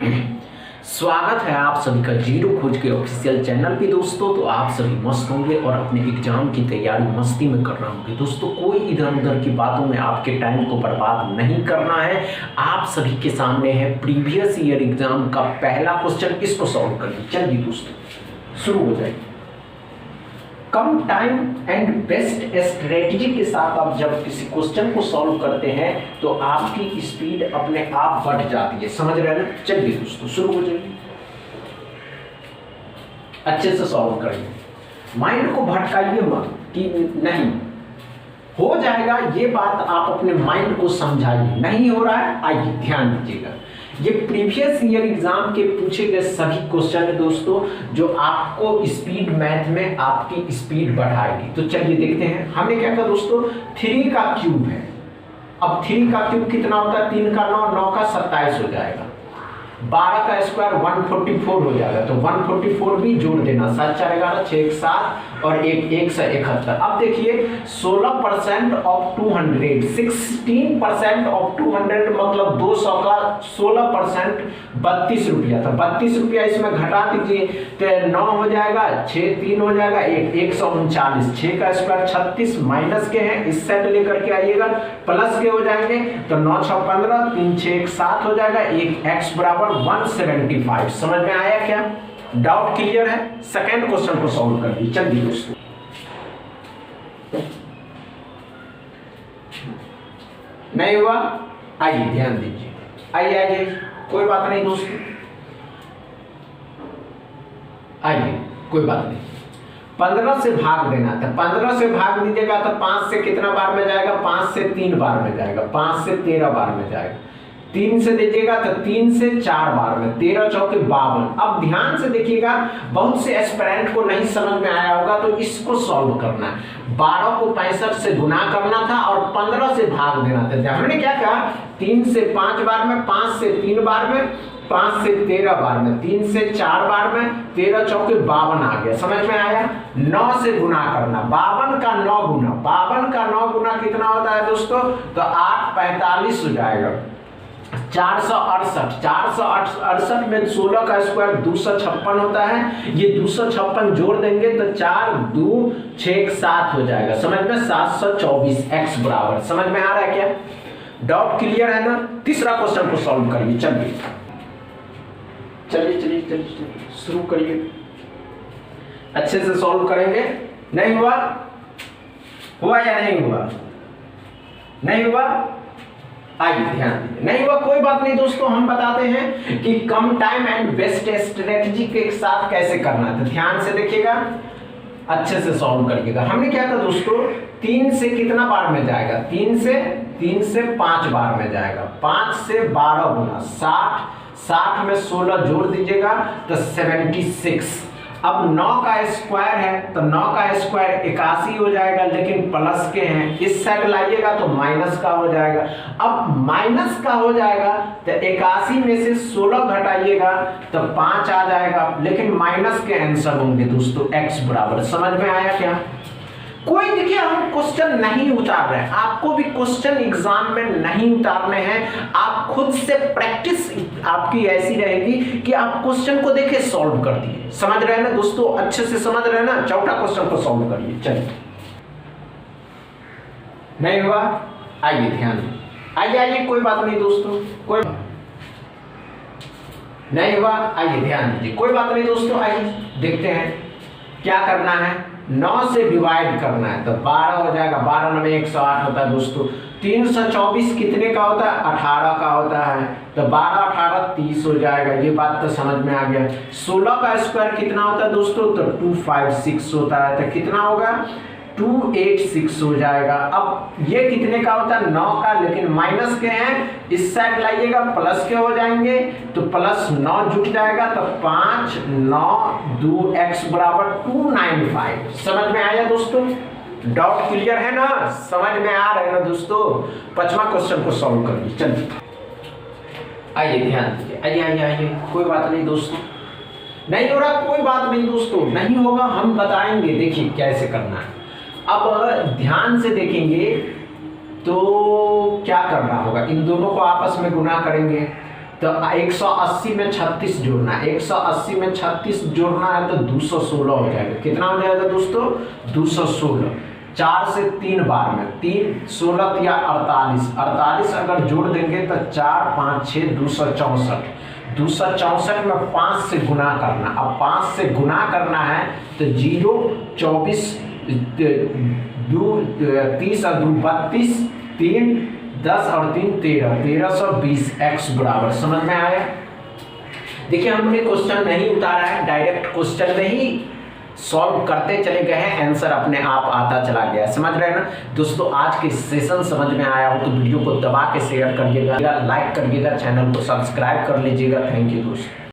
स्वागत है आप सभी का जीरो खोज के ऑफिशियल चैनल पे दोस्तों। तो आप सभी मस्त होंगे और अपने एग्जाम की तैयारी मस्ती में कर रहे होंगे दोस्तों। कोई इधर उधर की बातों में आपके टाइम को बर्बाद नहीं करना है। आप सभी के सामने है प्रीवियस ईयर एग्जाम का पहला क्वेश्चन, इसको सॉल्व करिए। चलिए दोस्तों शुरू हो जाएगी। कम टाइम एंड बेस्ट स्ट्रेटजी के साथ आप जब किसी क्वेश्चन को सॉल्व करते हैं तो आपकी स्पीड अपने आप बढ़ जाती है। समझ रहे हैं ना? चलिए दोस्तों शुरू हो जाइए, अच्छे से सॉल्व करिए। माइंड को भटकाइए मत कि नहीं हो जाएगा, ये बात आप अपने माइंड को समझाइए। नहीं हो रहा है, आइए ध्यान दीजिएगा। ये प्रीवियस ईयर एग्जाम के पूछे गए सभी क्वेश्चन है दोस्तों, जो आपको स्पीड मैथ में आपकी स्पीड बढ़ाएगी। तो चलिए देखते हैं। हमने क्या कहा दोस्तों, 3 का क्यूब है। अब 3 का क्यूब कितना होता है? 3 का 9, 9 का 27 हो जाएगा। 12 का स्क्वायर 144 हो जाएगा। तो 144 भी जोड़ देना, 7 4 11 6 1 7 और 1 1 से 71। अब देखिए 16% ऑफ 200, 16% ऑफ 200 मतलब 200 का 16% 32 रुपया। तो 32 रुपया इसमें घटा दीजिए तो 9 हो जाएगा, 6 3 हो जाएगा, 139। 6 का स्क्वायर 36, माइनस के हैं इस साइड लेकर के आइएगा, प्लस के हो जाएंगे तो 9 6 15, 3 6 1 7 हो जाएगा। एक x बराबर 175। समझ में आया क्या? डाउट क्लियर है? सेकेंड क्वेश्चन को सॉल्व कर लीजिए। चलिए दोस्तों नहीं हुआ, आइए ध्यान दीजिए। आइए आइए, कोई बात नहीं दोस्तों, आइए कोई बात नहीं। 15 से भाग देना था, 15 से भाग दीजिएगा तो 5 से कितना बार में जाएगा? 5 से 3 बार में जाएगा, 5 से 13 बार में जाएगा। 3 से दीजिएगा तो 3 से 4 बार में, 13 चौके 52। अब ध्यान से देखिएगा, बहुत से एस्पिरेंट को नहीं समझ में आया होगा, तो इसको सॉल्व करना है। 12 को 65 से गुना करना था और 15 से भाग देना था। हमने क्या कहा? 3 से 5 बार में, 5 से 3 बार में, 5 से 13 बार में, 3 से 4 बार में, 13 चौके 52 आ गया। समझ में आया? 9 से गुना करना, 52 का 9 गुना, 52 का 9 गुना कितना होता है दोस्तों? तो 8 45 हो जाएगा। 468, 468 में 16 का स्क्वायर 256 होता है। ये 256 जोड़ देंगे तो 4 2 6 7 हो जाएगा। समझ में? 724 x बराबर। समझ में आ रहा है क्या? डाउट क्लियर है ना? तीसरा क्वेश्चन को सॉल्व करिए। चलिए चलिए चलिए चलिए शुरू करिए, अच्छे से सॉल्व करेंगे। नहीं हुआ? हुआ या नहीं हुआ? नहीं हुआ, आइए ध्यान दीजिए। नहीं हुआ कोई बात नहीं दोस्तों, हम बताते हैं कि कम टाइम एंड बेस्ट स्ट्रेटजी के साथ कैसे करना है। तो ध्यान से देखिएगा, अच्छे से सॉल्व करिएगा। हमने क्या कहा दोस्तों, 3 से कितना बार में जाएगा? 3 से 5 बार में जाएगा। 5 से 12 गुना 60, 60 में 16 जोड़ दीजिएगा तो 76। अब 9 का स्क्वायर है तो 9 का स्क्वायर 81 हो जाएगा, लेकिन प्लस के हैं इस साइड लाइएगा तो माइनस का हो जाएगा। अब माइनस का हो जाएगा तो 81 में से 16 घटाइएगा तो 5 आ जाएगा, लेकिन माइनस के आंसर होंगे दोस्तों x बराबर। समझ में आया क्या? कोई देखिए, हम क्वेश्चन नहीं उतार रहे हैं, आपको भी क्वेश्चन एग्जाम में नहीं उतारने हैं। आप खुद से प्रैक्टिस आपकी ऐसी रहेगी कि आप क्वेश्चन को देखे सॉल्व कर दिए। समझ रहे हैं ना दोस्तों? अच्छे से समझ रहे हैं ना? चौथा क्वेश्चन को सॉल्व करिए। चलिए नहीं हुआ, आइए ध्यान, आइए आइए, कोई बात नहीं दोस्तों, कोई नहीं हुआ, आइए ध्यान दीजिए। कोई बात नहीं दोस्तों, आइए देखते हैं क्या करना है। 9 से डिवाइड करना है तो 12 हो जाएगा। 12 9 में 108 होता है दोस्तों। 324 कितने का होता है? 18 का होता है। तो 12 18 30 हो जाएगा। ये बात तो समझ में आ गया। 16 का स्क्वायर कितना होता है दोस्तों? तो 256 होता है। तो कितना होगा? 286 हो जाएगा। अब ये कितने का होता है? 9 का, लेकिन माइनस के हैं इस साइड लाइएगा, प्लस के हो जाएंगे तो प्लस 9 जुट जाएगा तो 5 9 2 x बराबर 295। समझ में आया दोस्तों? डाउट क्लियर है ना? समझ में आ रहा है ना दोस्तों? 5वां क्वेश्चन को सॉल्व करिए। चलिए आइए ध्यान दीजिए, आइए आइए आइए, कोई बात नहीं दोस्तों, नहीं हो रहा कोई बात नहीं दोस्तों, नहीं होगा हम बताएंगे। देखिए कैसे करना है। अब ध्यान से देखेंगे तो क्या करना होगा, इन दोनों को आपस में गुना करेंगे तो 180 में 36 जोड़ना है, 180 में 36 जोड़ना है तो 216 हो जाएगा। कितना हो जाएगा दोस्तों? 216। 4 से 3 बार में 3 16 या 48, 48 अगर जोड़ देंगे तो 4 5 6 264, 264 में 5 से गुना करना। अब 5 से गुना करना है तो 0 24 2 30 और 2 32, 3 10 और 3 13, 1320 x बराबर। समझ में आया? देखिए हमने क्वेश्चन नहीं उतारा है, डायरेक्ट क्वेश्चन में ही सॉल्व करते चले गए हैं, आंसर अपने आप आता चला गया। समझ रहे हैं ना दोस्तों? आज के सेशन समझ में आया हो तो वीडियो को दबा के शेयर करिएगा, लाइक करिएगा, चैनल को सब्सक्राइब कर लीजिएगा। थैंक यू दोस्तों।